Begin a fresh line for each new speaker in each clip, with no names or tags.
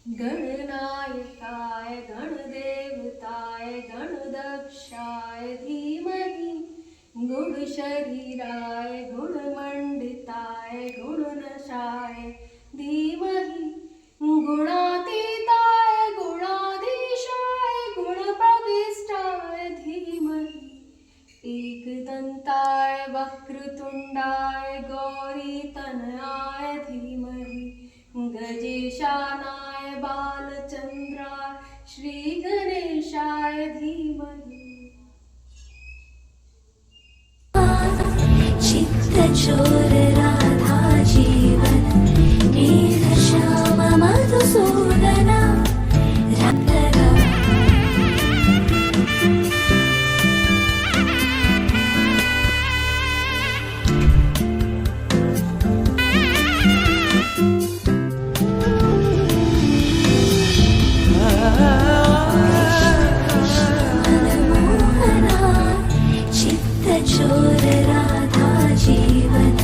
गणनायकाय गणदेवताय गणदक्षाय धीमहि गुणशरीराय गुणमण्डिताय गुणनशाय धीमहि गुणातीताय गुणाधीशाय गुणप्रविष्टाय धीमहि एकदन्ताय वक्रतुण्डाय गौरीतनयाय धीमहि गजेशानाय बालचन्द्राय श्रीगणेशाय धीमहि
चित्तचोर राधा जीवन मेघश्याम मधुसूदन रक्तगा मनमोहना चित्तचोर राधा जीवन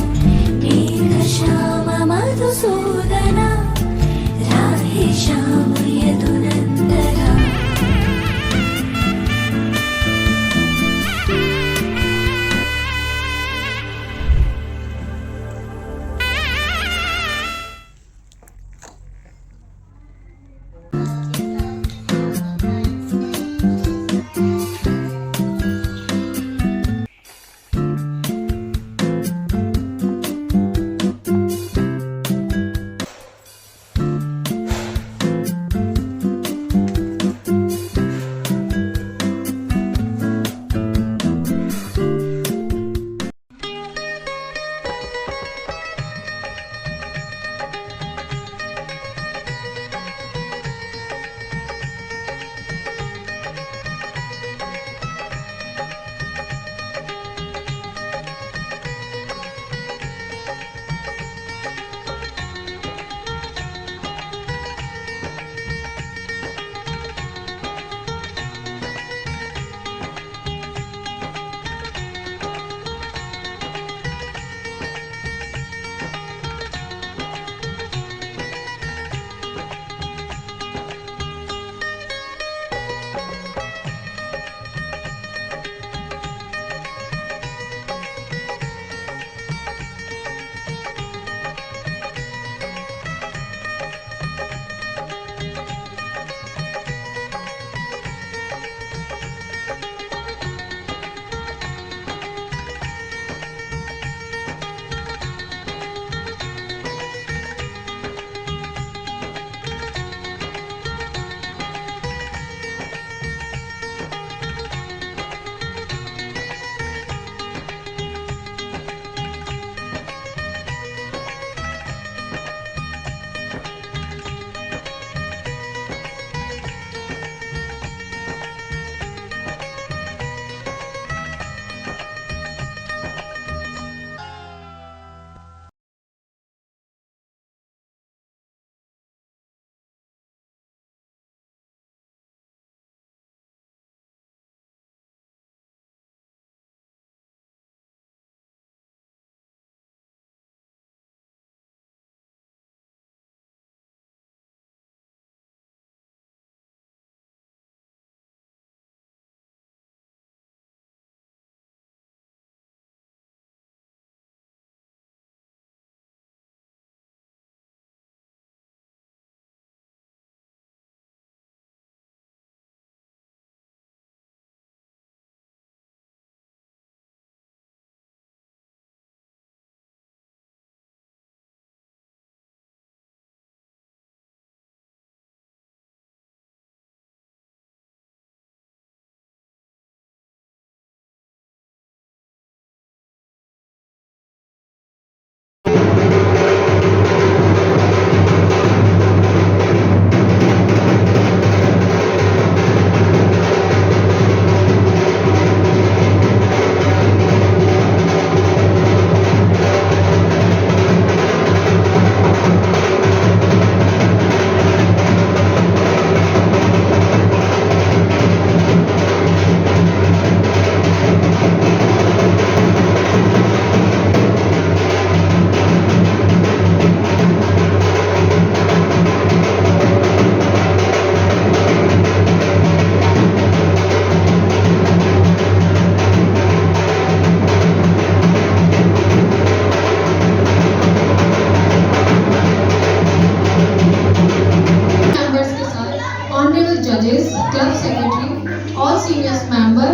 ट्रस्ट मेंबर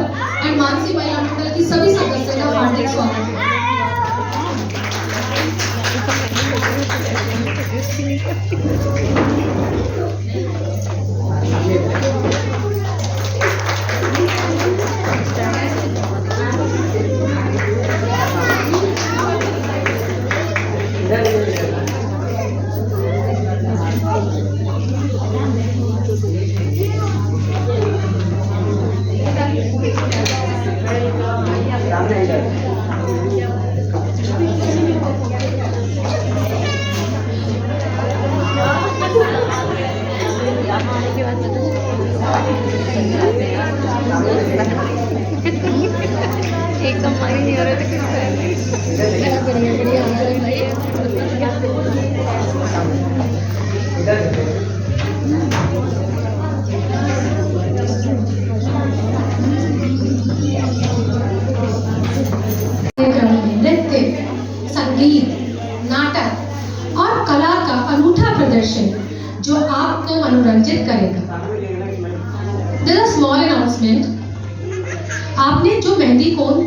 एंड मानसी महिला मंडल की सभी सदस्यों का हार्दिक स्वागत है।
एकदम मारी नहीं हो रहा था
नृत्य, संगीत, नाटक और कला का अनूठा प्रदर्शन जो आपको मनोरंजित करेगा। There is a small announcement. आपने जो मेहंदी कोन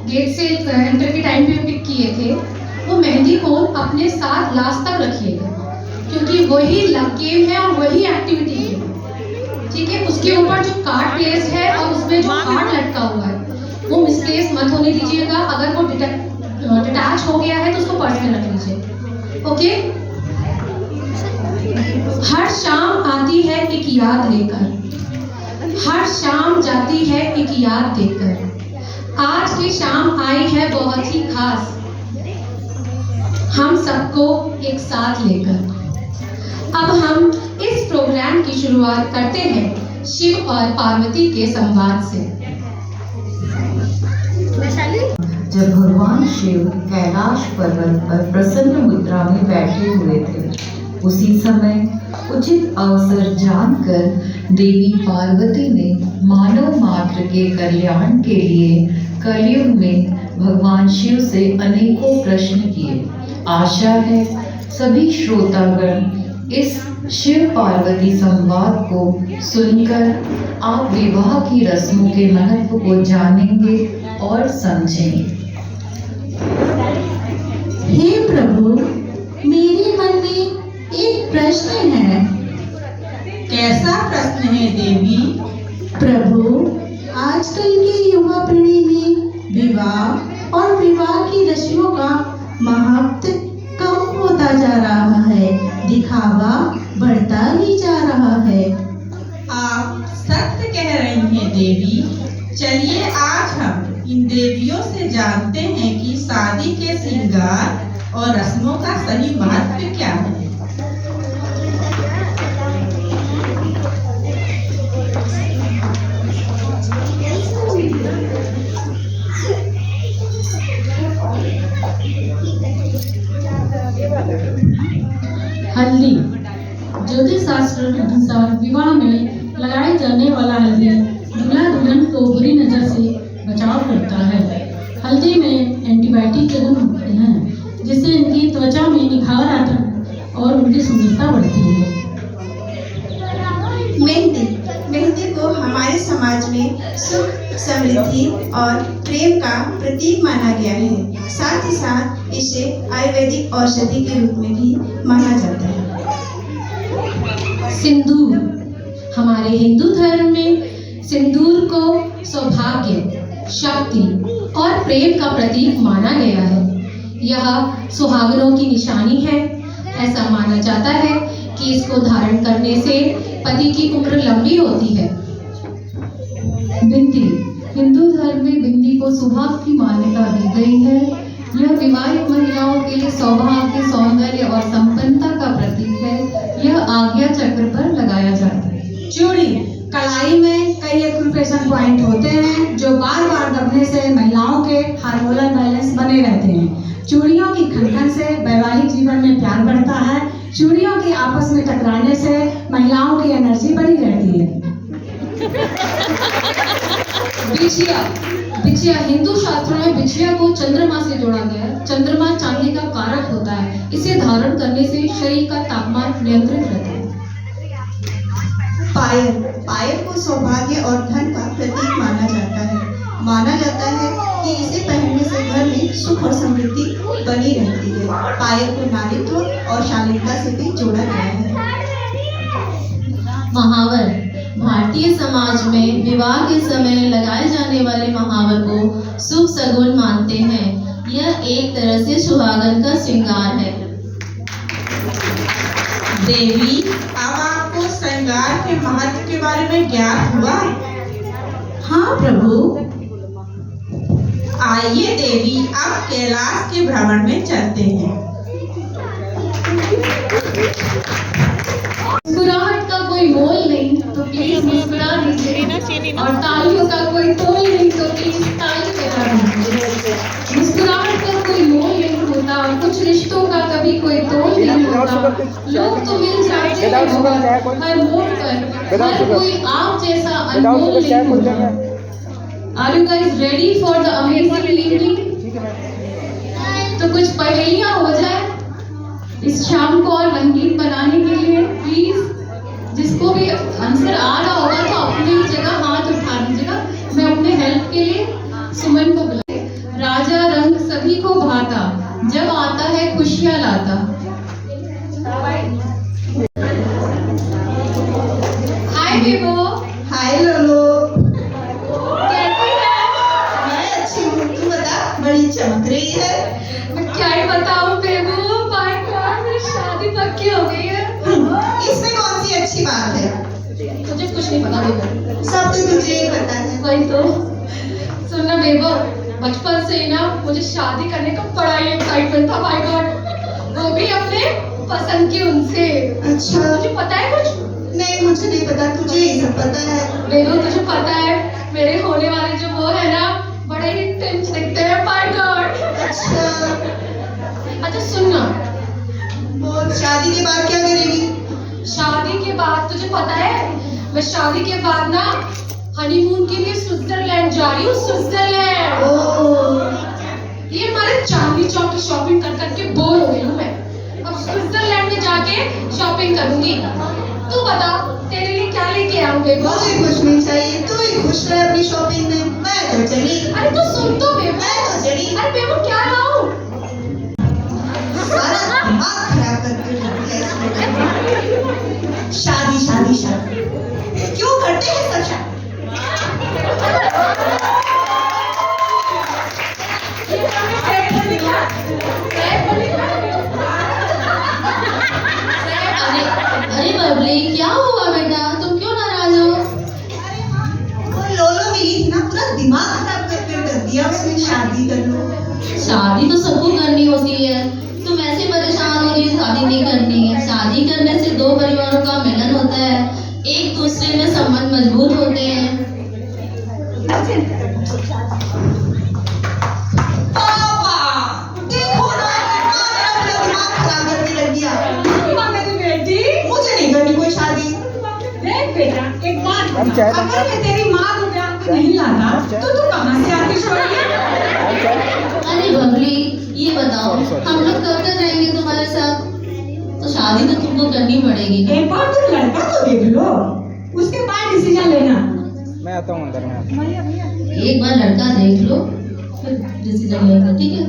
गेट से एंटर के टाइम पे पिक किए थे, वो मेहंदी कोन अपने साथ लास्ट तक रखिएगा, क्योंकि वही गेम है और वही एक्टिविटी है। ठीक है, उसके ऊपर जो कार्ड प्लेस है और उसमें जो कार्ड लटका हुआ है वो मिसप्लेस मत होने दीजिएगा। अगर वो डिटैच हो गया है तो उसको पर्स में रख लीजिए। ओके, हर शाम आती है एक याद लेकर, हर शाम जाती है एक याद देकर। आज की शाम आई है बहुत ही खास, हम सबको एक साथ लेकर। अब हम इस प्रोग्राम की शुरुआत करते हैं शिव और पार्वती के संवाद से।
जब भगवान शिव कैलाश पर्वत पर प्रसन्न मुद्रा में बैठे हुए थे, उसी समय उचित अवसर जानकर देवी पार्वती ने मानव मात्र के कल्याण के लिए कलयुग में भगवान शिव से अनेकों प्रश्न किए। आशा है सभी श्रोतागण इस शिव पार्वती संवाद को सुनकर आप विवाह की रस्मों के महत्व को जानेंगे और समझेंगे।
हे प्रभु, मेरे मन में एक प्रश्न है।
कैसा प्रश्न है देवी?
प्रभु, आजकल की युवा पीढ़ी में विवाह और विवाह की रस्मों का महत्व कम होता जा रहा है, दिखावा बढ़ता ही जा रहा है।
आप सत्य कह रही हैं देवी। चलिए आज हम इन देवियों से जानते हैं कि शादी के श्रृंगार और रस्मों का सही महत्व क्या है।
हल्दी ज्योतिष शास्त्र अनुसार विवाह में लगाए जाने वाला हल्दी दूल्हा दुल्हन को बुरी नजर से बचाव करता है। हल्दी में एंटीबायोटिक के गुण होते हैं, जिससे इनकी त्वचा में निखार आता है और उनकी सुंदरता बढ़ती है।
मेहंदी को हमारे समाज में सुख, समृद्धि और प्रेम का प्रतीक माना गया है। साथ ही साथ इसे आयुर्वेदिक औषधि के रूप में भी माना जाता है।
सिंदूर, हमारे हिंदू धर्म में सिंदूर को सौभाग्य, शक्ति और प्रेम का प्रतीक माना गया है। यह सुहागनों की निशानी है। ऐसा माना जाता है कि इसको धारण करने से पति की उम्र लंबी होती है। बिंदी, हिंदू धर्म में बिंदी को सुहाग की मान्यता दी गई है। यह विवाहित महिलाओं के लिए सौभाग्य, सौंदर्य और संपन्नता का प्रतीक है। यह आज्ञा चक्र पर लगाया जाता है।
चूड़ी, कलाई में कई एक्यूप्रेशर पॉइंट होते हैं जो बार बार दबने से महिलाओं के हार्मोनल बैलेंस बने रहते हैं। चूड़ियों की खनखन से वैवाहिक जीवन में प्यार बढ़ता है। चूड़ियों के आपस में टकराने से महिलाओं की एनर्जी बनी रहती है।
बिछिया, बिछिया हिंदू शास्त्रों में बिछिया को चंद्रमा से जोड़ा गया है। चंद्रमा चांदी का कारक होता है। इसे धारण करने से शरीर का तापमान नियंत्रित रहता है।
पायल को सौभाग्य और धन का प्रतीक माना जाता है। माना जाता है कि इसे पहनने से घर में सुख और समृद्धि बनी रहती है। पायल को नारीत्व और शालीनता से भी जोड़ा गया है।
महावर भारतीय समाज में विवाह के समय लगाए जाने वाले महावर को शुभ सगुन मानते हैं। यह एक तरह से सुहागन का श्रृंगार है।
देवी, अब आपको श्रृंगार के महत्व के बारे में ज्ञात हुआ?
हाँ प्रभु।
आइए देवी, अब कैलाश के भ्रमण में चलते हैं।
मुस्कुराहट का कोई मोल नहीं तो प्लीज मुस्कुरा दीजिए, और तालियों का कोई तोल नहीं तो प्लीज ताली बजा दीजिए। मुस्कुराहट का कोई मोल नहीं होता, कुछ रिश्तों का कभी कोई तोल नहीं होता। लोग तो मिल जाते हैं हर मोड़ पर, हर कोई आप जैसा अनमोल नहीं होता। Are you guys ready for the amazing evening? तो कुछ पहेलियां हो जाए इस शाम को और रंगीन बनाने के लिए। प्लीज जिसको भी आंसर आ रहा होगा तो अपनी जगह हाथ उठा दीजिएगा। मैं अपने हेल्प के लिए सुमन को बुलाए। राजा रंग सभी को भाता, जब आता है खुशियां लाता। हाय बेबो।
हाय लोलो।
कैसी है?
मैं अच्छी हूँ, तू बता, बड़ी चमक रही है।
मैं क्या ही बताऊं बेबू, बाय गॉड मेरी शादी पक्की हो गई है।
इसमें कौन सी अच्छी बात है?
तुझे कुछ नहीं पता बेबू।
सब तो तुझे ही पता है।
वही तो। सुनना बेबू, बचपन से ही ना मुझे शादी करने का बड़ा ही एक्साइटमेंट था। बाय गॉड, वो भी अपने पसंद के उनसे।
अच्छा,
तुझे पता है कुछ?
नहीं मुझे नहीं पता, तुझे ये सब पता है।
बेबू तुझे पता है मेरे होने वाले जो वो है ना, बड़े ही टेंस दिखते हैं। By God. अच्छा सुनना,
और शादी के बाद क्या करेगी?
शादी के बाद तुझे पता है मैं शादी के बाद ना हनीमून के लिए स्विट्जरलैंड जा रही हूँ। स्विट्जरलैंड। ये हमारे चांदनी चौक की शॉपिंग कर करके बोर हो गई हूँ मैं। अब स्विट्जरलैंड में जाके शॉपिंग करूंगी। तू बता तेरे लिए क्या लेके आऊंगे?
मुझे कुछ नहीं चाहिए, तू ही खुश रह अपनी शॉपिंग में। मैं तो चली।
अरे तू सुन तो बेबू।
मैं तो चली।
अरे बेबू क्या लाऊं?
सारा दिमाग खराब करके रखती है इसने। शादी शादी शादी क्यों करते हैं सब शादी?
अरे बबली, क्या हुआ बेटा, तुम क्यों नाराज हो?
वो लोलो मिली थी ना, पूरा दिमाग खराब करके कर दिया उसने। शादी कर लो।
शादी तो सबको करनी होती है, तुम ऐसे परेशान हो रही हो शादी नहीं करनी है। शादी करने से दो परिवारों का मिलन होता है, एक दूसरे में संबंध मजबूत होते हैं।
पापा देखो ना, मेरा दिमाग खराब करके रख दिया।
मेरी बेटी,
मुझे नहीं करनी कोई शादी।
देख बेटा एक बात बता, अगर मैं तेरी माँ को प्यार को नहीं लाता तो तू कहाँ से आती छोड़िए?
अरे बबली, ये बताओ हम लोग कब तक रहेंगे तुम्हारे साथ? तो शादी तो तुमको करनी पड़ेगी।
एक बार तुम लड़का तो देख लो, उसके बाद डिसीजन लेना।
मैं आता हूँ अंदर में।
एक बार लड़का देख लो फिर डिसीजन लेंगे, ठीक है?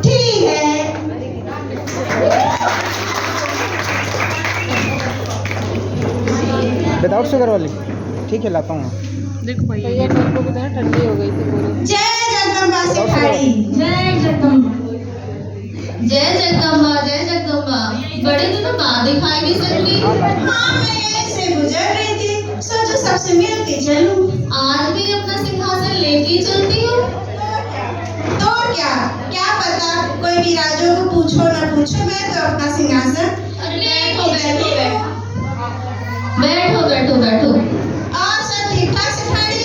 ठीक है।
विदाउट शुगर वाली, ठीक है लाता हूँ।
ठंडी हो गई थी पूरी।
जय जगदम्बा सिखाड़ी।
जय जगदम्बा।
जय जगदम्बा, जय जगदम्बा। बड़े दिनों बाद दिखाई भी सकती।
हाँ, मैं यहीं से गुजर रही थी, सोचो सबसे मिल के चलूं।
आज भी अपना सिंहासन लेके चलती हो?
तो क्या क्या पता, कोई भी राजों को पूछो न पूछो, मैं तो अपना सिंहासन
बैठो बैठो बैठो बैठो बैठो।
और सब ठीक ठाक सिखाड़ी?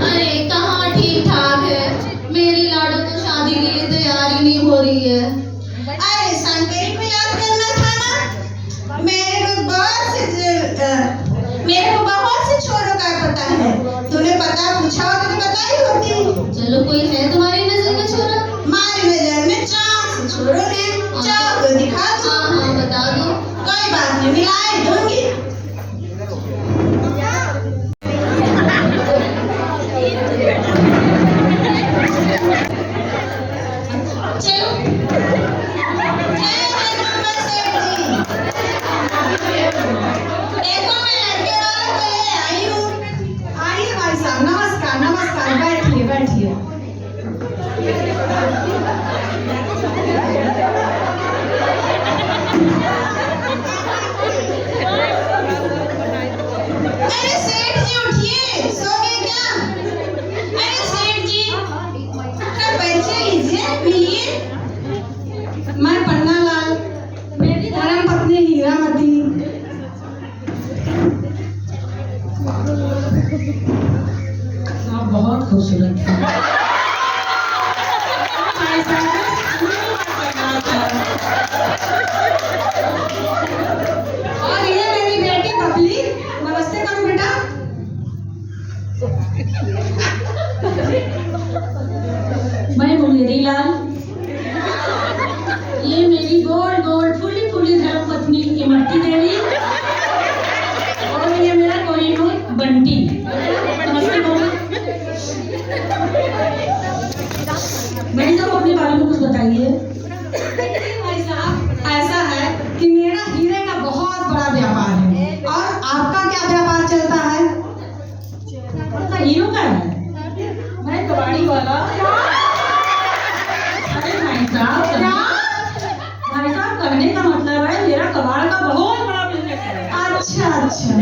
अरे कहाँ ठीक ठाक है, मेरी लाडो तो शादी के लिए तैयार ही नहीं हो रही है।
अरे शंकरी को याद करना था ना, मेरे को बहुत से छोरों का पता है। तूने पता पूछा होता तो बताई होती।
चलो कोई है तुम्हारी नजर में छोरा?
हमारी नजर में चांद से छोरों ने, चाँद को दिखा दो।
हाँ हाँ बता दो।
कोई बात नहीं, मिलाए दोनों
आप बहुत खूबसूरत हैं। और ये मेरी बेटी बबली, नमस्ते करो बेटा। मैं मुंगेरी लाल, ये मेरी गोल्ड गोल्ड फुली फुली धर्मपत्नी इमरती देवी, और ये मेरा कोहिनूर बंटी। नमस्ते बोलो। भाई साहब अपने बारे में कुछ बताइए। भाई साहब ऐसा है कि मेरा हीरे का बहुत बड़ा व्यापार है, और आपका क्या व्यापार चलता है? हीरो का है। मैं कबाड़ी वाला। अरे भाई साहब कहने का मतलब है मेरा कबाड़ का बहुत बड़ा बिजनेस है। अच्छा अच्छा।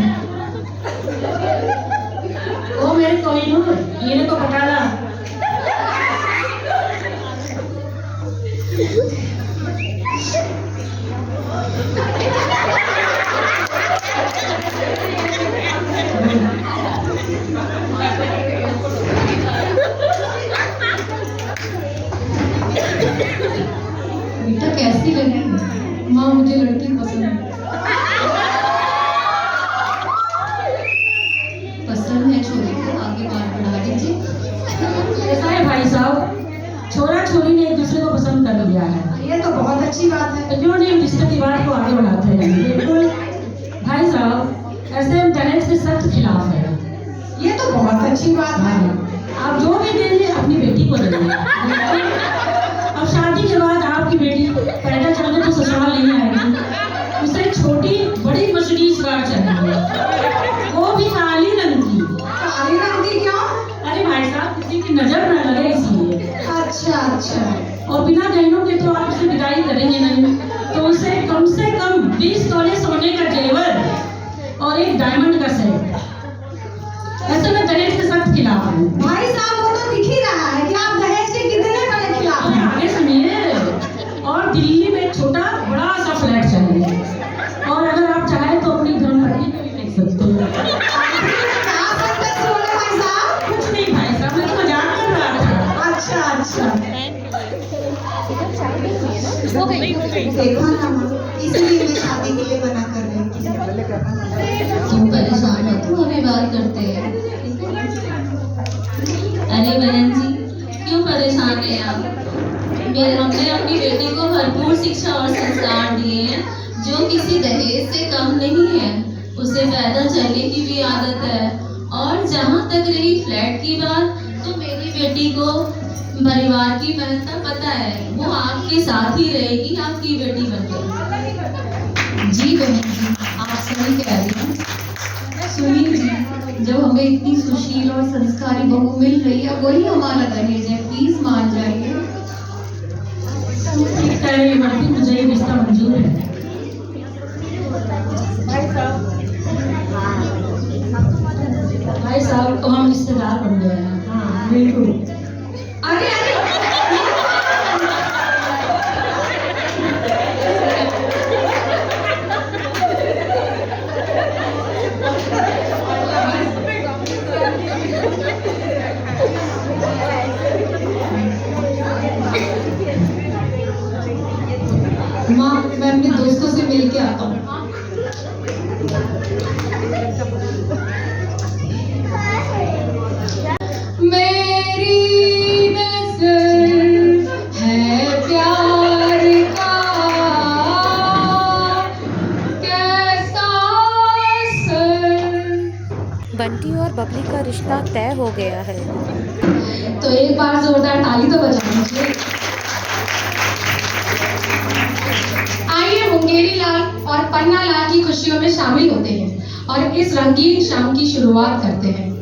ओ मेरे कोहिनूर, हीरे को पटा ला। बेटा कैसी लगी? माँ मुझे लड़की पसंद है।
पसंद है छोरी को, आगे बात बढ़ा दीजिए।
ऐसा है भाई साहब, छोरा छोरी ने एक दूसरे को पसंद कर लिया है, ये तो बहुत अच्छी बात है। क्यों नहीं रिश्ते की बात को आगे बढ़ाते हैं? बिल्कुल भाई साहब, ऐसे हम दहेज के सख्त खिलाफ है। ये तो बहुत अच्छी बात है। आप जो भी देंगे अपनी बेटी को देंगे। अब शादी के बाद आपकी बेटी पैदल चलकर तो ससुराल नहीं आएगी, उसे छोटी बड़ी मर्सिडीज कार चाहिए, वो भी काली रंग की। काली रंग की क्यों? अरे भाई साहब, किसी की नजर न लगे इसलिए। अच्छा अच्छा। और बिना गहनों के तो आप उसे विदाई करेंगे नहीं, तो उसे कम से कम 20 तोले सोने का जेवर और एक डायमंड का सेट। ऐसे में दहेज के सख्त खिलाफ हूँ। भाई साहब वो तो दिख ही रहा है कि आप दहेज के कितने बड़े खिलाफ हैं। आगे सुनिए। और दिल्ली में छोटा बड़ा सा फ्लैट चाहिए, और अगर आप चाहें तो अपनी धर्मपत्नी को भी देख सकते हो। कुछ नहीं भाई साहब, मैं तो मजाक कर रहा था। अच्छा अच्छा।
देखो ना माँ, इसलिए मैं शादी के लिए मना कर रही थी।
तुम परेशान हो तो हमें बात करते हैं। अरे बहन जी, क्यों परेशान है आप? हमने अपनी बेटी को भरपूर शिक्षा और संस्कार दिए हैं, जो किसी दहेज से कम नहीं है। उसे पैदल चलने की भी आदत है, और जहाँ तक रही फ्लैट की बात, तो मेरी बेटी को परिवार की महत्ता पता है। वो आपके साथ ही रहेगी, आपकी बेटी बनकर।
जी बहन जी, आप सही कह रही हैं। सुनील जी, जब हमें इतनी सुशील और संस्कारी बहू मिल रही है, वही हमारा दहेज है, प्लीज मान जाइए।
ठीक कह रही है, मुझे ये रिश्ता मंजूर है। भाई साहब, तो हम रिश्तेदार बन गए हैं। हाँ बिल्कुल। अरे अरे
माँ, मैं अपने दोस्तों से मिल के आता हूँ। मेरी नजर है प्यार का कैसा असर।
बंटी और बबली का रिश्ता तय हो गया है।
तो एक बार जोरदार ताली तो बजा दीजिए। आइए मुंगेरी लाल और पन्ना लाल की खुशियों में शामिल होते हैं और इस रंगीन शाम की शुरुआत करते हैं।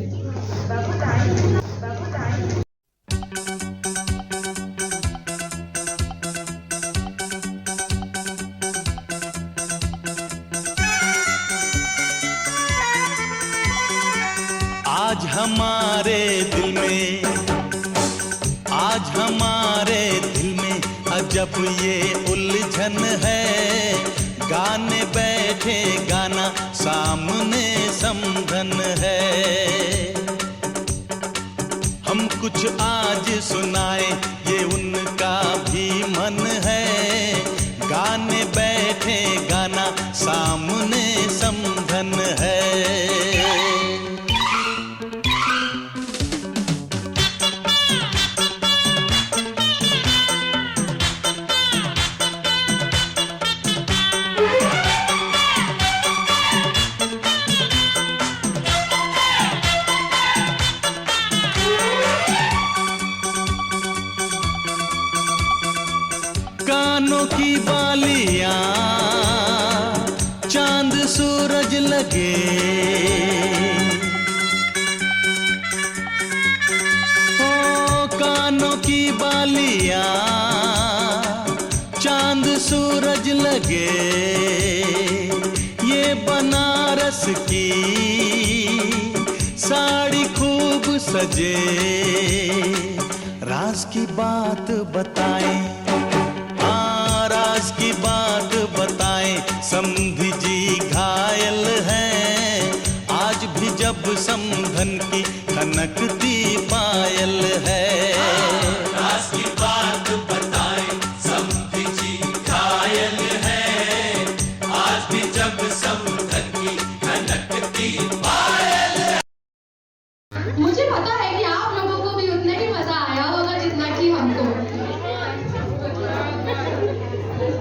आज हमारे दिल में अजब ये उलझन है, गाने बैठे गाना सामने समधन है। लगे। ओ कानों की बालियां चांद सूरज लगे, ये बनारस की साड़ी खूब सजे। राज की बात बताएं, राज की बात बताएं, समधी जी घायल हैं आज भी जब समधन की खनकती पायल है। राज की बात बताएं, समधी जी घायल हैं आज भी जब समधन की खनकती पायल है।
मुझे पता है कि आप लोगों को भी उतना ही मजा आया होगा जितना कि हमको।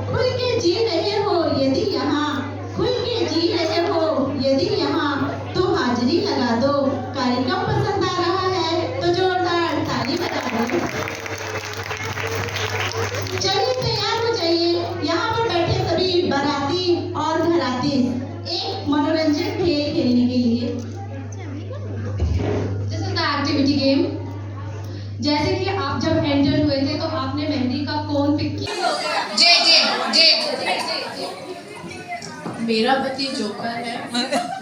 खुल के जी रहे हो यदि यहाँ, खुल के जी रहे हो यदि यहाँ, तो हाजिरी लगा दो। कार्यक्रम पसंद आ रहा है तो जोरदार ताली बजा दो। चलिए तैयार हो जाइए, यहाँ पर बैठे सभी बाराती और घराती एक मनोरंजन खेल खेलने के लिए।
This is the activity game. जैसे कि आप जब एंटर हुए थे तो आपने मेहंदी का कोन पिक किया।
मेरा पति जोकर है,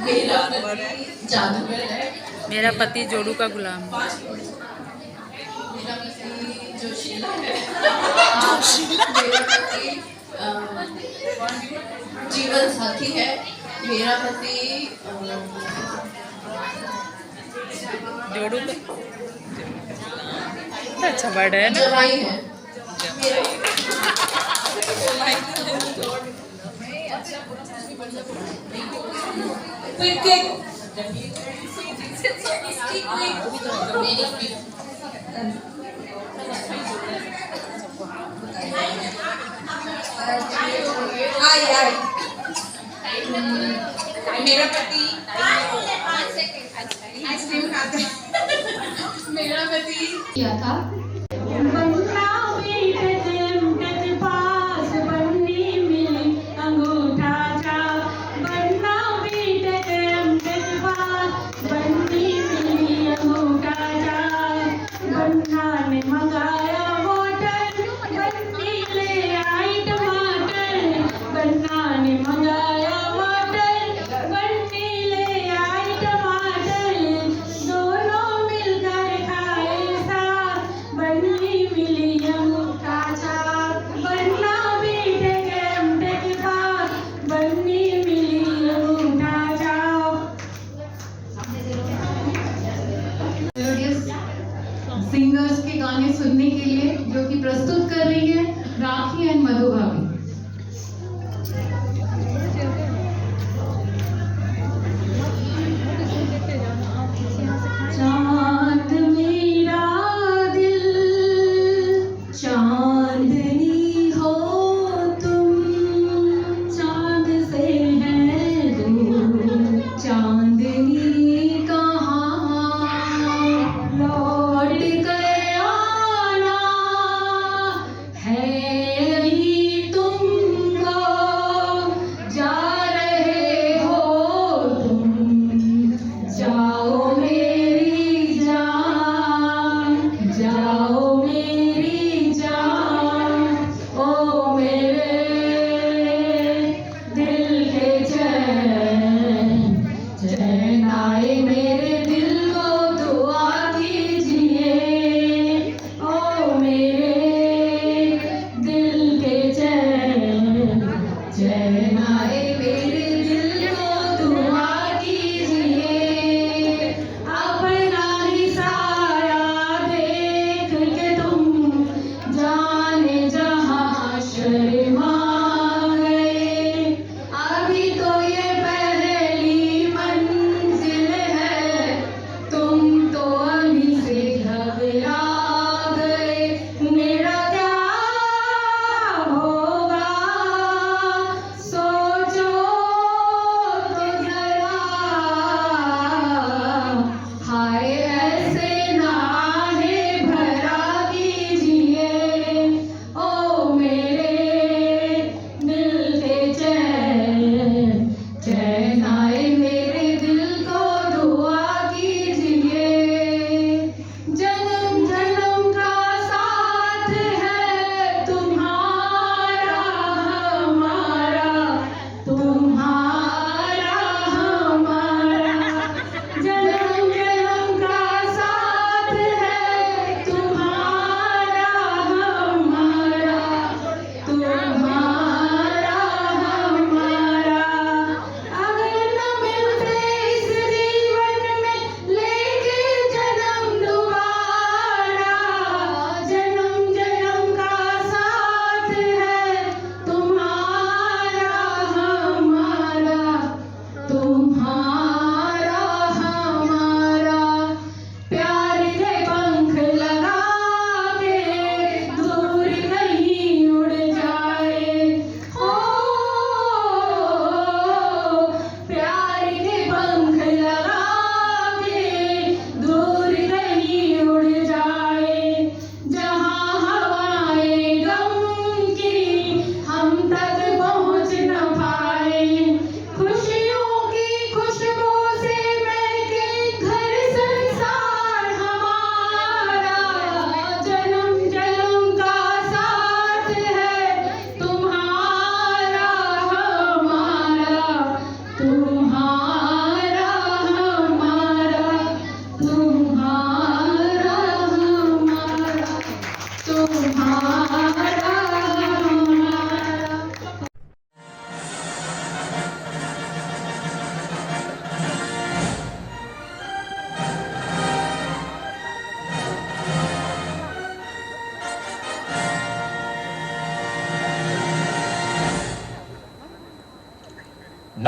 मेरा पति जादूगर है,
मेरा पति जोड़ू का गुलाम।
मेरा पति जोशीला है, मेरा पति जीवन साथी है, मेरा पति
जोड़ू का अच्छा वर्ड है ना।
जवाई है। मेरा पति आइसक्रीम खाता है। मेरा पति
किया था।
सिंगर्स के गाने सुनने के लिए जो कि प्रस्तुत कर रही है राखी एंड मधु भाभी।
चांद मेरा दिल चांदनी हो तुम, चांद से है दूर चांदनी कहाँ, लौट कर आना है यही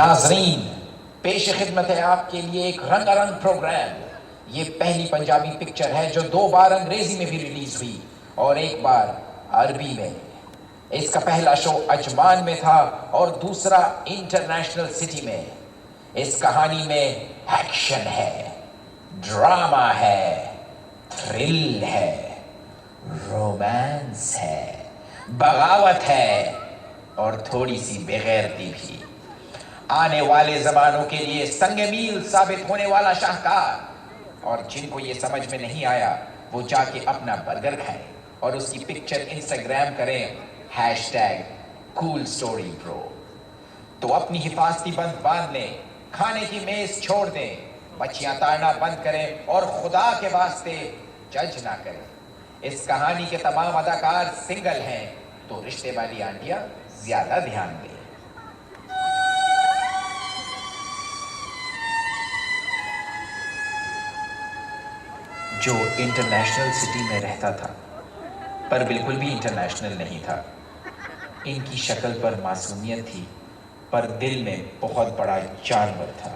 नाजरीन, पेश खिदमत है आपके लिए एक रंगारंग प्रोग्राम। ये पहली पंजाबी पिक्चर है जो 2 बार अंग्रेजी में भी रिलीज हुई और 1 बार अरबी में। इसका पहला शो अजमान में था और दूसरा इंटरनेशनल सिटी में। इस कहानी में एक्शन है, ड्रामा है, थ्रिल है, रोमांस है, बगावत है और थोड़ी सी बेगैरती भी। आने वाले जमानों के लिए संगे मील साबित होने वाला शाहकार। और जिनको ये समझ में नहीं आया वो जाके अपना बर्गर खाएं और उसकी पिक्चर इंस्टाग्राम करें #coolstorypro। तो अपनी हिफाजती बंद बांध लें, खाने की मेज छोड़ दें, बच्चियां ताड़ना बंद करें और खुदा के वास्ते जज ना करें। इस कहानी के तमाम अदाकार सिंगल हैं तो रिश्ते वाली आंटियां ज्यादा ध्यान दें। जो इंटरनेशनल सिटी में रहता था पर बिल्कुल भी इंटरनेशनल नहीं था। इनकी शक्ल पर मासूमियत थी पर दिल में बहुत बड़ा जानवर था।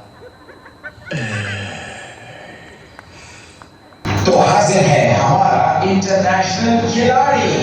तो हाजिर है हमारा इंटरनेशनल खिलाड़ी।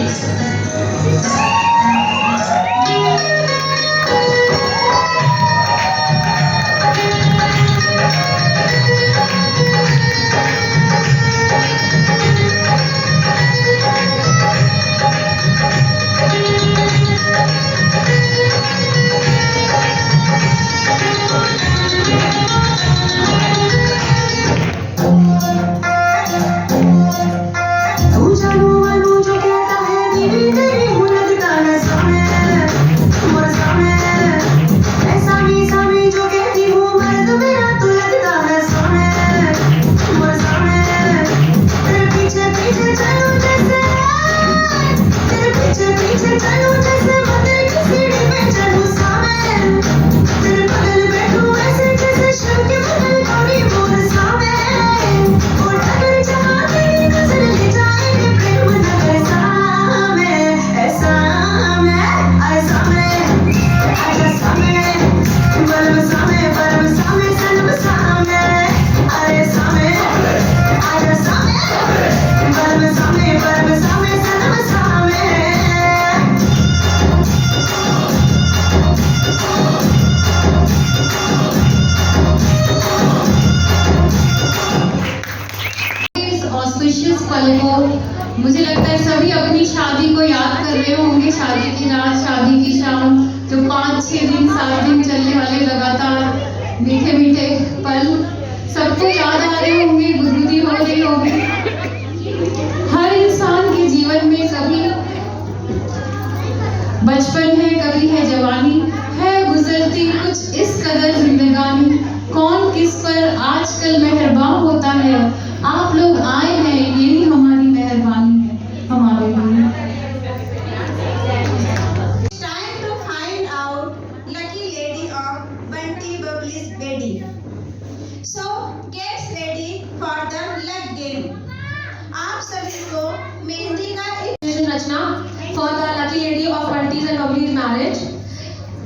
मुझे लगता है सभी अपनी शादी को याद कर रहे होंगे। शादी की रात, शादी की शाम, जो 5-6 दिन 7 दिन चलने वाले लगातार मीठे मीठे पल सबको याद आ रहे होंगे, गुदगुदी हो रही होगी। हर इंसान के जीवन में कभी बचपन है, कभी है जवानी, है गुजरती कुछ इस कदर जिंदगानी। कौन किस पर आजकल मेहरबान होता है, आप लोग आए हैं यही हमारी मेहरबानी है हमारे लिए।
Time to find out lucky lady of Bunty Bubbly's wedding. So get ready for the luck game. आप सभी को मेहंदी का एक
रचना for the lucky lady of Bunty's and Bubbly's marriage।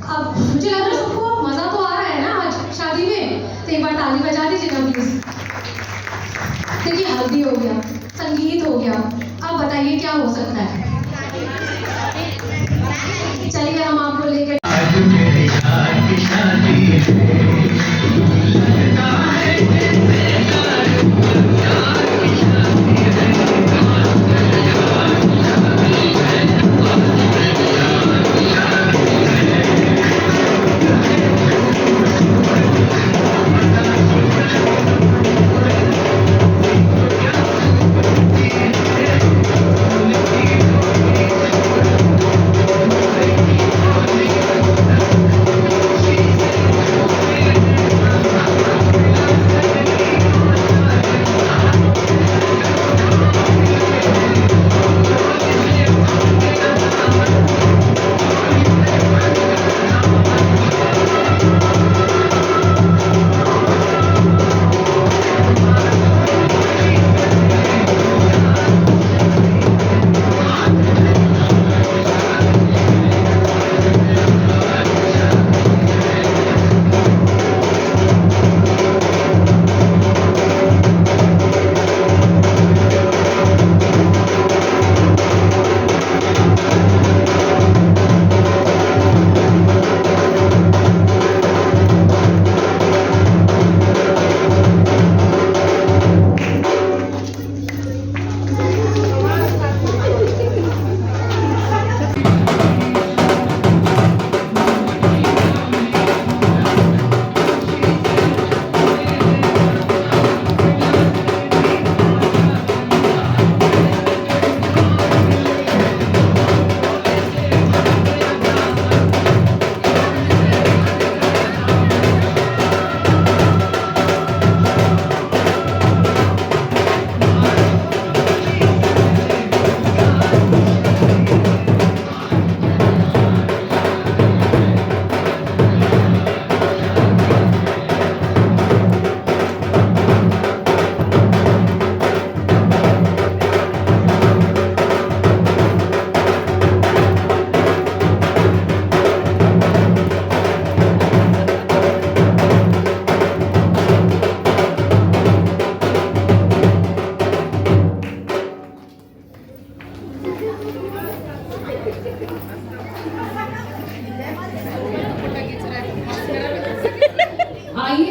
अब मुझे लग रहा है सबको मजा तो आ रहा है ना आज शादी में, तो एक बार ताली बजा दीजिएगा प्लीज। देखिए हल्दी हो गया, संगीत हो गया, अब बताइए क्या हो सकता है। चलिए हम आपको लेकर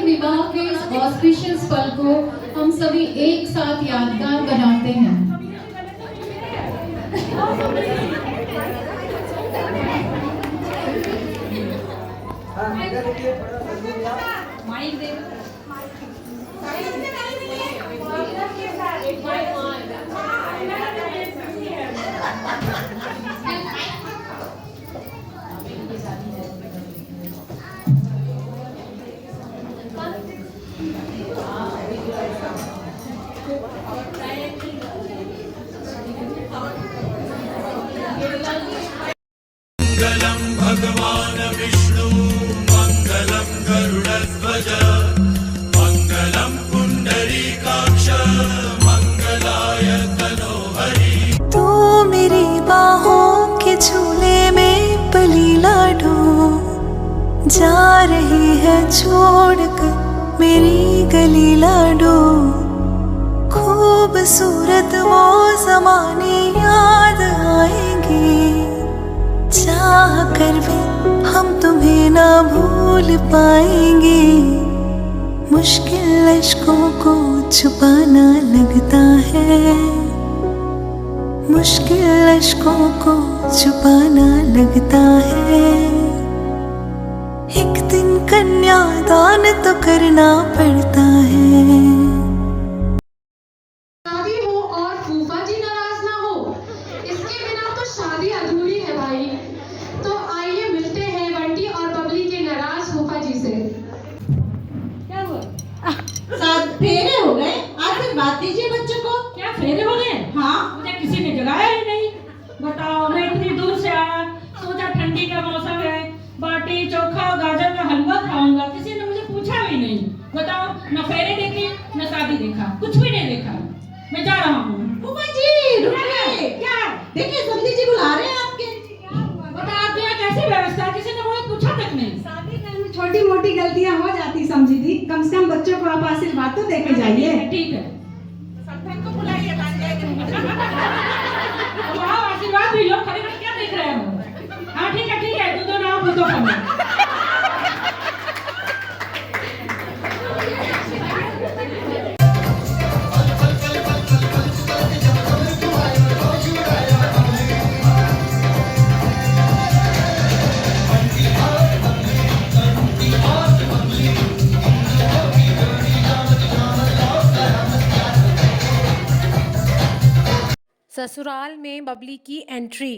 विवाह के इस ऑस्पिशियस पल को हम सभी एक साथ यादगार बनाते हैं।
मंगलम भगवान विष्णु मंगलम गरुड़ध्वज मंगलम पुंडरीकाक्ष मंगलाय तनोहरि।
तू मेरी बाहों के झूले में पली लाडो जा रही है छोड़कर मेरी गली लाडो। खूबसूरत वो ज़माने याद आएंगे चाह कर भी हम तुम्हें ना भूल पाएंगे। मुश्किल अश्कों को छुपाना लगता है, मुश्किल अश्कों को छुपाना लगता है। एक दिन कन्यादान तो करना पड़ता है।
शादी हो और फूफा जी नाराज ना हो, इसके बिना तो शादी अधूरी है भाई। तो आइए मिलते हैं बंटी और बबली के नाराज फूफा जी से।
क्या हुआ? फेरे हो गए? आप फिर बात दीजिए बच्चों को। क्या फेरे हो गए? हाँ, मुझे किसी ने जगाया ही नहीं। बताओ, मैं इतनी दूर से आया, सोचा ठंडी का मौसम है, बाटी चोखा गाजर का हलवा खाऊंगा, किसी ने मुझे पूछा भी नहीं। बताओ, न फेरे देखे न शादी देखा, कुछ भी नहीं देखा। मैं जा रहा हूँ। जी रुकिए। क्या? देखिए समधी जी बुला रहे हैं आपके। बता, आपके यहाँ कैसी व्यवस्था? किसी ने मुझे पूछा तक नहीं।
शादी करने में छोटी मोटी गलतियां हो जाती समझी दी, कम से कम बच्चों को आप आशीर्वाद तो देके जाइए।
ठीक है, सबको बुलाइए। आशीर्वाद भी लो, खड़े खड़े क्या देख रहे हो? हाँ ठीक है, दो नाम दो समय।
ससुराल में बबली की एंट्री।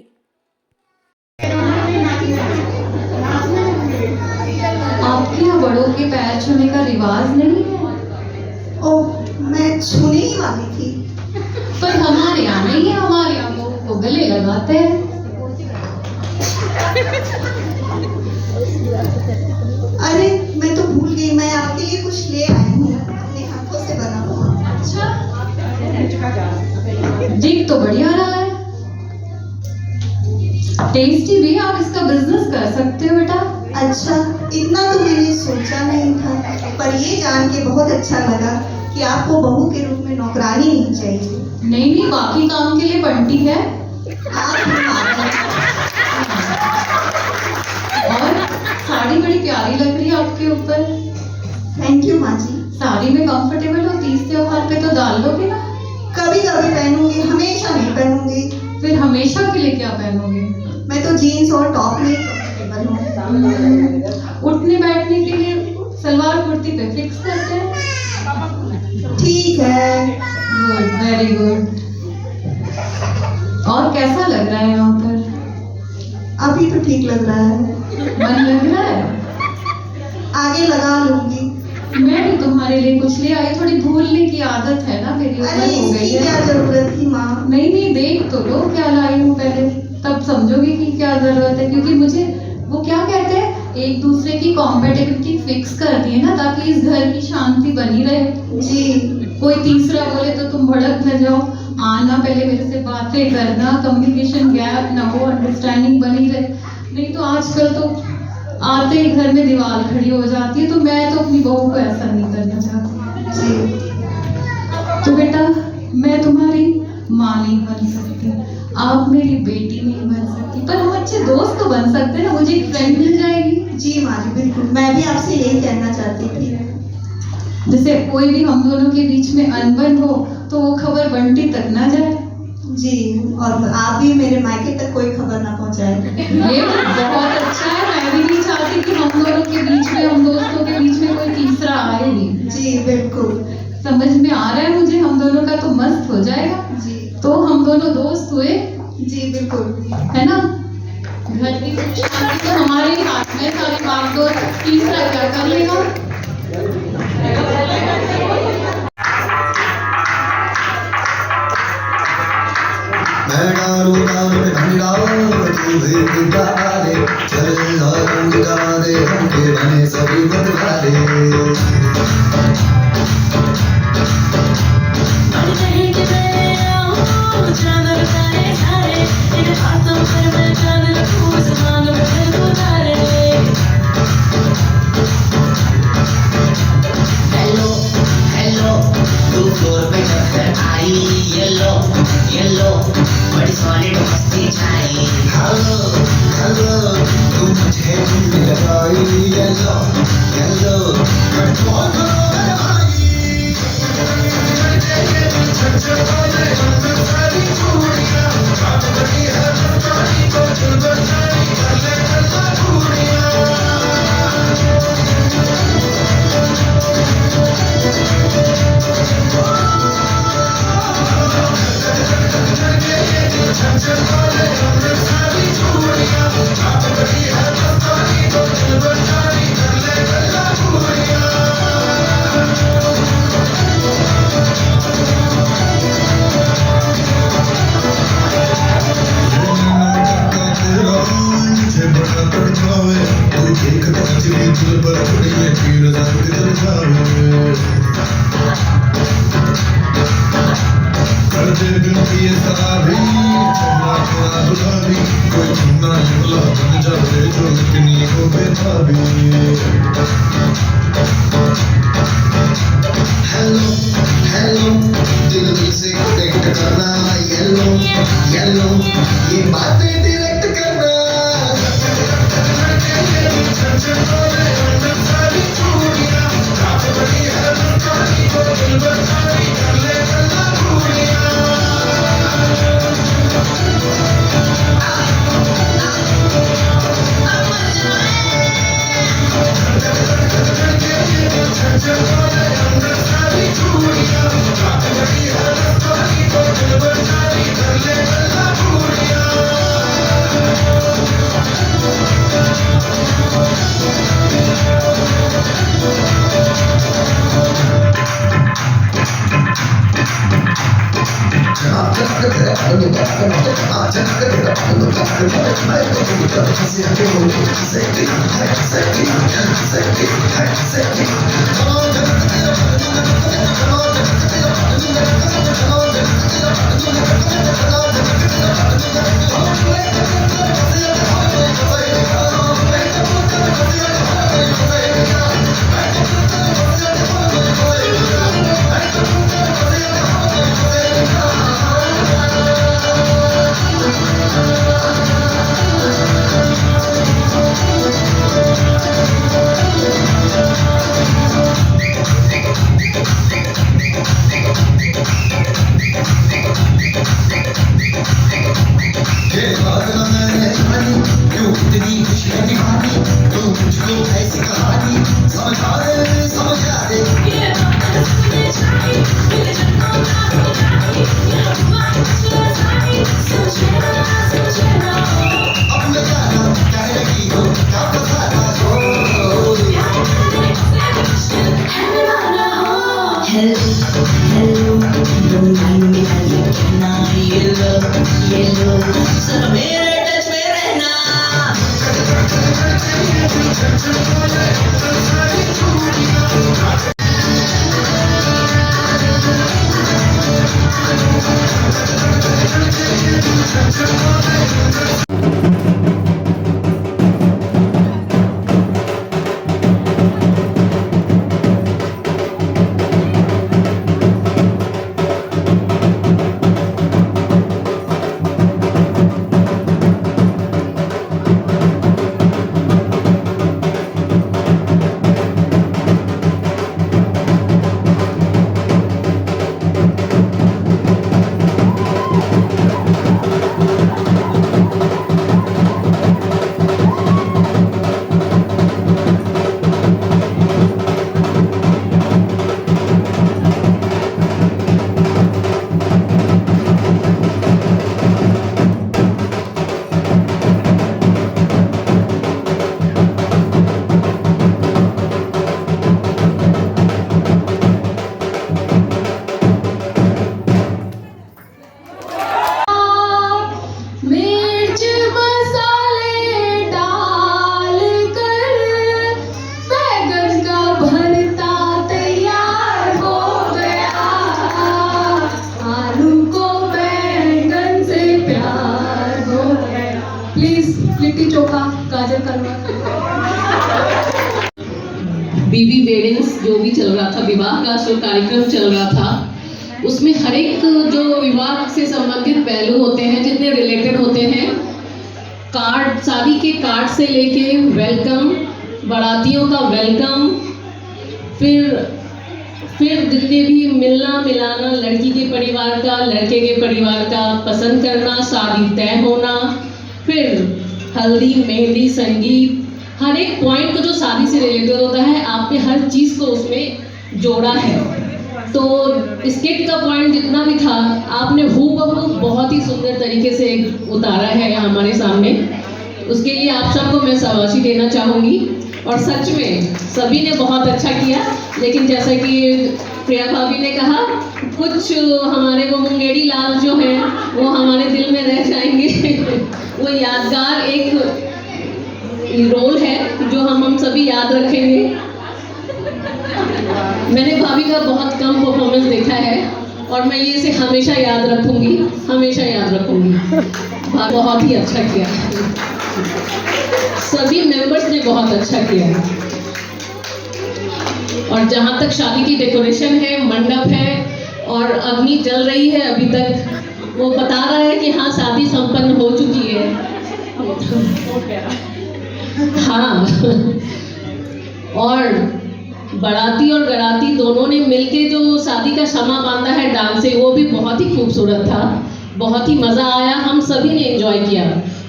आपके यहाँ बड़ों के पैर छूने का रिवाज नहीं है?
ओह, मैं छूने ही वाली थी।
पर हमारे यहाँ नहीं है, हमारे यहाँ वो गले लगाते हैं।
अरे मैं तो भूल गई, मैं आपके लिए कुछ ले आई हूँ, अपने हाथों से बना हुआ।
अच्छा, दिख तो बढ़िया रहा है, टेस्टी भी। आप इसका बिजनेस कर सकते हो बेटा।
अच्छा, इतना तो मैंने सोचा नहीं था, पर ये जान के बहुत अच्छा लगा कि आपको बहू के रूप में नौकरानी नहीं चाहिए।
नहीं, बाकी काम के लिए बंटी है। और साड़ी बड़ी प्यारी लग रही है आपके ऊपर।
थैंक यू माँ जी।
साड़ी में कंफर्टेबल हो, तीज त्योहार पे तो डाल लोगे ना?
कभी कभी पहनूंगी, हमेशा नहीं पहनूंगी।
फिर हमेशा के लिए क्या पहनोगे?
मैं तो जीन्स और टॉप में कंफर्टेबल हूँ।
उठने बैठने के लिए सलवार कुर्ती पे फिक्स करते हैं।
ठीक है।
Good, very good. और कैसा लग रहा है यहाँ पर?
अभी तो ठीक लग रहा है।
मन लग रहा है?
आगे लगा लूंगी।
मैं भी तुम्हारे लिए कुछ ले आई, थोड़ी भूलने की आदत है ना मेरी,
अरे
हो गई है।
क्या जरूरत थी माँ?
नहीं, देख तो लो क्या लाई हूँ पहले, तब समझोगे कि क्या जरूरत है। क्योंकि मुझे वो क्या कहते हैं, एक दूसरे की कॉम्पेटिबिलिटी फिक्स करती है ना, ताकि इस घर की शांति बनी रहे।
जी।
कोई तीसरा बोले तो तुम भड़क न जाओ। आना, पहले मेरे से बातें करना, कम्युनिकेशन गैप ना हो, अंडरस्टैंडिंग बनी रहे। नहीं तो आजकल तो आते ही घर में दीवार खड़ी हो जाती है। तो मैं तो अपनी बहू को ऐसा नहीं करना चाहती।
जी।
तो बेटा, मैं तुम्हारी माँ नहीं बन सकती, आप मेरी बेटी नहीं बन सकती, पर हम अच्छे दोस्त तो बन सकते हैं ना। मुझे एक फ्रेंड मिल जाएगी।
जी माँ जी, बिल्कुल। मैं भी आपसे यही कहना चाहती थी।
जैसे कोई भी हम दोनों के बीच में अनबन हो तो वो खबर बंटी तक ना जाए।
जी, और आप भी मेरे मायके तक कोई खबर ना पहुंचाए।
ये बहुत अच्छा है। मैं भी नहीं चाहती कि हम दोनों के बीच में, हम दोस्तों के बीच में कोई तीसरा आए भी।
जी बिल्कुल,
समझ में आ रहा है मुझे, हम दोनों का तो मस्त हो जाएगा।
जी
तो हम दोनों दोस्त हुए,
जी बिल्कुल,
है ना। घर की शांति तो हमारे ही हाथ में, सारी बागडोर तीसरा क्या कर लेगा।
मैं डालू डाल में ढंगाओ तू भी टिका दे चल रंग गा दे हमके बने सभी बदला दे
हेलो हेलो तू फ्लोर पे चढ़कर आई येलो येलो बड़ी सॉलिड मस्ती छाई
हेलो हेलो तू मुझे ढूंढ लगाई येलो येलो कंट्रोल करो मेरे भाई सारी चूड़ियां रात बड़ी है बड़ी को दिल बचाई कर ले हेलो हेलो दिल से कनेक्ट करना येलो येलो ये बातें डायरेक्ट करना सारी चूड़ियां रात बड़ी है को दिल बचाई कर ले गल्ला
प्रीवी वेडिंग्स जो भी चल रहा था, विवाह का जो कार्यक्रम चल रहा था, उसमें हर एक जो विवाह से संबंधित पहलू होते हैं, जितने रिलेटेड होते हैं, कार्ड, शादी के कार्ड से लेके वेलकम, बारातियों का वेलकम, फिर जितने भी मिलना मिलाना, लड़की के परिवार का, लड़के के परिवार का, पसंद करना, शादी तय होना, फिर हल्दी, मेहंदी, संगीत, हर एक पॉइंट को जो शादी से रिलेटेड होता है, आपने हर चीज़ को उसमें जोड़ा है। तो स्किट का पॉइंट जितना भी था, आपने हूबहू बहुत ही सुंदर तरीके से उतारा है हमारे सामने। उसके लिए आप सबको मैं शाबाशी देना चाहूँगी। और सच में सभी ने बहुत अच्छा किया, लेकिन जैसा कि प्रिया भाभी ने कहा, कुछ हमारे वो मुंगेरी लाल जो हैं वो हमारे दिल में रह जाएंगे। वो यादगार एक रोल है जो हम सभी याद रखेंगे। मैंने भाभी का बहुत कम परफॉर्मेंस देखा है और मैं ये इसे हमेशा याद रखूंगी, हमेशा याद रखूंगी। भाभी बहुत ही अच्छा किया, सभी मेंबर्स ने बहुत अच्छा किया। और जहाँ तक शादी की डेकोरेशन है, मंडप है और अग्नि जल रही है अभी तक, वो बता रहा है कि हाँ शादी संपन्न हो चुकी है। हाँ, और बाराती और गराती दोनों ने मिलके जो शादी का शमा बांधा है डांस से, वो भी बहुत ही खूबसूरत था, बहुत ही मज़ा आया, हम सभी ने एंजॉय किया।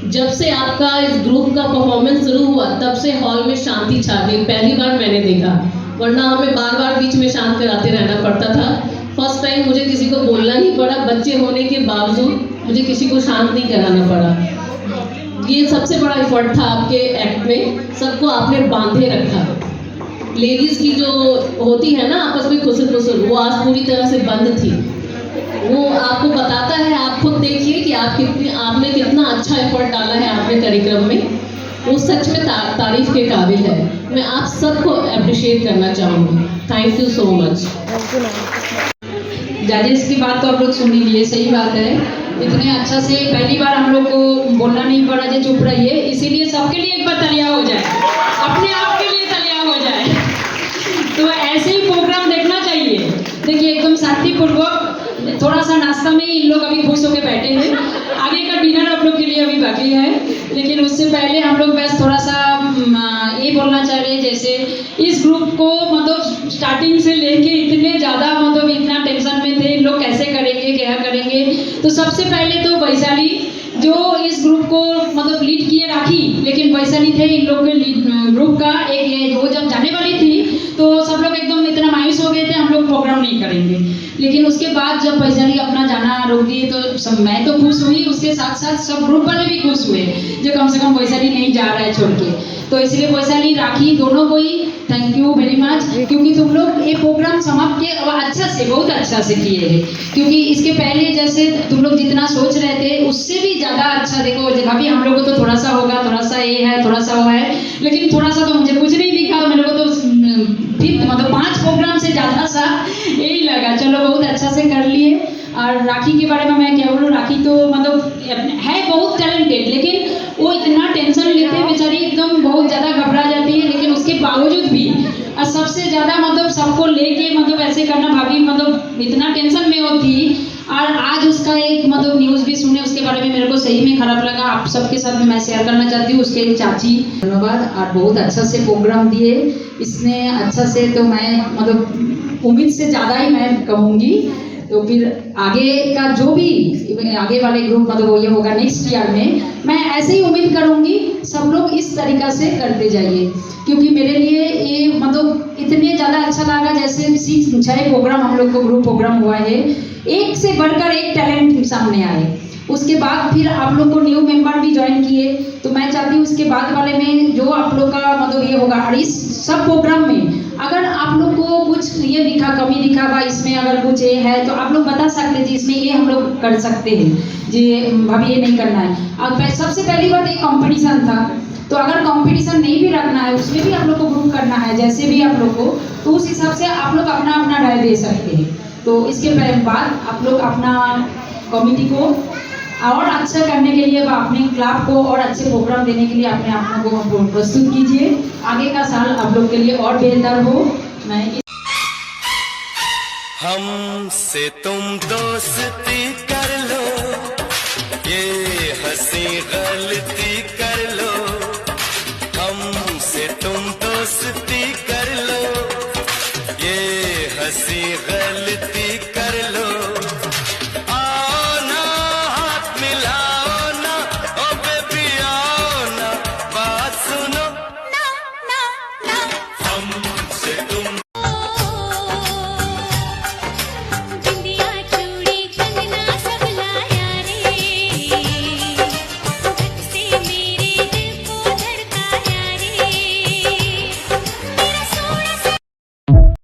जब से आपका इस ग्रुप का परफॉर्मेंस शुरू हुआ, तब से हॉल में शांति छा गई, पहली बार मैंने देखा, वरना हमें बार बार बीच में शांत कराते रहना पड़ता था। फर्स्ट टाइम मुझे किसी को बोलना नहीं पड़ा, बच्चे होने के बावजूद मुझे किसी को शांत नहीं कराना पड़ा। ये सबसे बड़ा एफर्ट था आपके एक्ट में, सबको आपने बांधे रखा। लेडीज़ की जो होती है ना आपस में खुसर खुसर, वो आज पूरी तरह से बंद थी। वो आपको बताता है, आप खुद देखिए कि आपने कितना अच्छा एफर्ट डाला है आपने कार्यक्रम में, वो सच में तारीफ के काबिल है। मैं आप सबको अप्रिशिएट करना चाहूँगी। Thank you so much.
जजेस की बात तो आप लोग सुन ही लिए, सही बात है। इतने अच्छा से पहली बार हम लोग को बोलना नहीं पड़ा जो चुप रहिए, इसीलिए सबके लिए एक बार तालियां हो जाए, अपने आप के लिए तालियां हो जाए। तो ऐसे ही प्रोग्राम देखना चाहिए। देखिए एकदम शांतिपूर्वक, थोड़ा सा नाश्ता में इन लोग अभी खुश होकर बैठे हैं, आगे का डिनर आप लोग के लिए अभी बाकी है, लेकिन उससे पहले हम लोग बस थोड़ा सा ये बोलना चाह रहे हैं, जैसे इस ग्रुप को मतलब स्टार्टिंग से लेके इतने ज़्यादा मतलब इतना टेंशन में थे, इन लोग कैसे करेंगे क्या करेंगे। तो सबसे पहले तो वैशाली जो इस ग्रुप को मतलब लीड किए राखी, लेकिन वैशाली थे इन लोग के ग्रुप का एक, वो जब जाने वाली थी तो सब लोग एकदम इतना मायूस हो गए थे, हम लोग प्रोग्राम नहीं करेंगे। लेकिन उसके बाद जब वैशाली अपना जाना रोक दिए तो मैं तो खुश हुई, उसके साथ साथ सब ग्रुप वाले भी खुश हुए जो कम से कम वैशाली नहीं जा रहा है छोड़ के। तो इसलिए वैशाली राखी दोनों को ही थैंक यू वेरी मच, क्योंकि तुम लोग ये प्रोग्राम समाप्त किए और अच्छा से, बहुत अच्छा से किए हैं। क्योंकि इसके पहले जैसे तुम लोग जितना सोच रहे थे उससे भी ज़्यादा अच्छा, देखो जगह भी हम लोग को तो थोड़ा सा होगा, थोड़ा सा ये है, थोड़ा सा वो है, लेकिन थोड़ा सा तो मुझे कुछ नहीं दिखा, मेरे को तो फिर मतलब 5 प्रोग्राम से ज़्यादा सा यही लगा। चलो बहुत अच्छा से कर लिए। और राखी के बारे में मैं क्या बोलूँ, राखी तो मतलब है बहुत टैलेंटेड, लेकिन वो इतना टेंशन लेते हैं बेचारी, एकदम बहुत ज़्यादा घबरा जाती है, लेकिन उसके बावजूद भी और सबसे ज़्यादा मतलब सबको लेके मतलब ऐसे करना, भाभी मतलब इतना टेंशन में होती। और आज उसका एक मतलब न्यूज़ भी सुने, उसके बारे में मेरे को सही में खराब लगा, आप सबके साथ में मैं शेयर करना चाहती हूँ। उसके एक चाची, धन्यवाद, और बहुत अच्छा से प्रोग्राम दिए इसने, अच्छा से, तो मैं मतलब उम्मीद से ज़्यादा ही मैं कहूँगी। तो फिर आगे का जो भी आगे वाले ग्रुप मतलब वो ये होगा नेक्स्ट ईयर में, मैं ऐसे ही उम्मीद करूँगी सब लोग इस तरीक़ा से करते जाइए, क्योंकि मेरे लिए ये मतलब इतने ज़्यादा अच्छा लगा। जैसे 6 प्रोग्राम हम लोग को ग्रुप प्रोग्राम हुआ है, एक से बढ़कर एक टैलेंट सामने आए। उसके बाद फिर आप लोग को न्यू मेंबर भी ज्वाइन किए, तो मैं चाहती हूँ उसके बाद वाले में जो आप लोग का मतलब ये होगा, और इस सब प्रोग्राम में अगर आप लोग को कुछ ये दिखा, कमी दिखा बा इसमें, अगर कुछ ये है तो आप लोग बता सकते हैं जी इसमें ये हम लोग कर सकते हैं जी, भाभी ये नहीं करना है। और सबसे पहली बात एक कंपटीशन था, तो अगर कंपटीशन नहीं भी रखना है, उसमें भी आप लोग को ग्रुप करना है जैसे भी आप लोग को, तो उस हिसाब से आप लोग अपना अपना राय दे सकते हैं। तो इसके बाद आप लोग अपना कमिटी को और अच्छा करने के लिए अपने क्लब को और अच्छे प्रोग्राम देने के लिए अपने आप को प्रस्तुत कीजिए। आगे का साल आप लोग के लिए और बेहतर हो। मैं
हमसे तुम दोस्ती कर लो, ये हंसी गलती कर लो। हमसे तुम दोस्ती कर लो, ये हंसी गलती